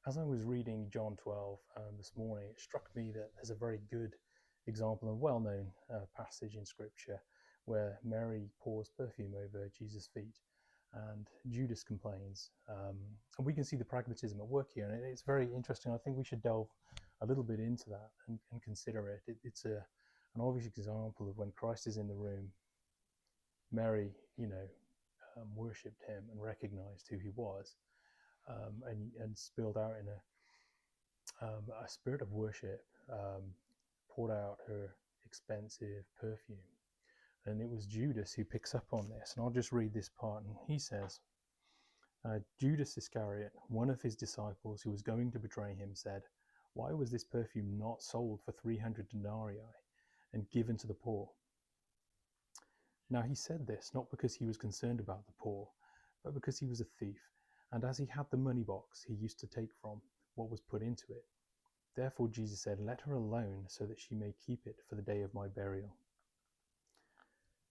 as I was reading John 12 this morning, it struck me that there's a very good example, a well-known passage in Scripture where Mary pours perfume over Jesus' feet and Judas complains. And we can see the pragmatism at work here, and it's very interesting. I think we should delve a little bit into that and consider it. It's an obvious example of when Christ is in the room, Mary, worshipped him and recognized who he was, and spilled out in a spirit of worship, poured out her expensive perfume. And it was Judas who picks up on this. And I'll just read this part. And he says, Judas Iscariot, one of his disciples who was going to betray him, said, "Why was this perfume not sold for 300 denarii and given to the poor?" Now he said this not because he was concerned about the poor, but because he was a thief, and as he had the money box, he used to take from what was put into it. Therefore Jesus said, "Let her alone, so that she may keep it for the day of my burial."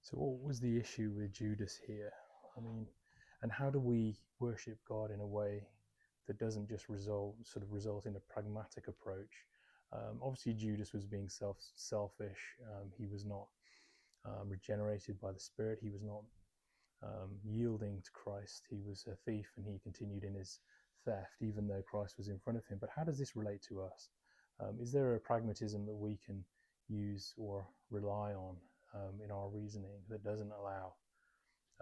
So what was the issue with Judas here? And how do we worship God in a way that doesn't just result in a pragmatic approach? Obviously Judas was being selfish. He was not regenerated by the Spirit. He was not yielding to Christ. He was a thief, and he continued in his theft even though Christ was in front of him. But how does this relate to us? Is there a pragmatism that we can use or rely on in our reasoning that doesn't allow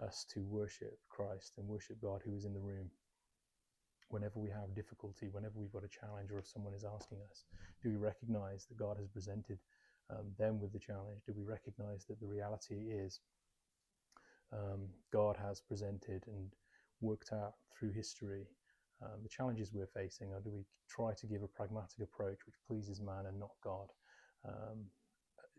us to worship Christ and worship God who is in the room whenever we have difficulty, whenever we've got a challenge, or if someone is asking us? Do we recognize that God has presented them with the challenge? Do we recognize that the reality is God has presented and worked out through history the challenges we're facing? Or do we try to give a pragmatic approach which pleases man and not God?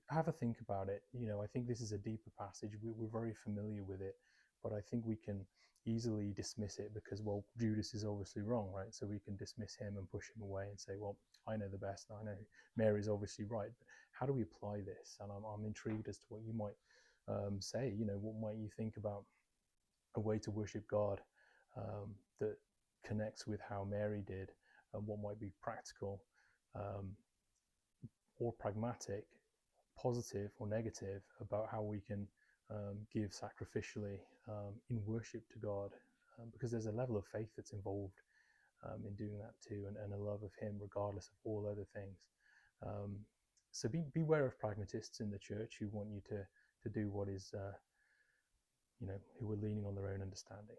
Have a think about it. I think this is a deeper passage. We're very familiar with it, but I think we can easily dismiss it because, well, Judas is obviously wrong, right? So we can dismiss him and push him away and say, well, I know the best. I know Mary's obviously right. But how do we apply this? And I'm intrigued as to what you might say. What might you think about a way to worship God that connects with how Mary did, and what might be practical or pragmatic, positive or negative, about how we can give sacrificially in worship to God, because there's a level of faith that's involved in doing that too, and a love of him regardless of all other things. So beware of pragmatists in the church who want you to do what is, who are leaning on their own understanding.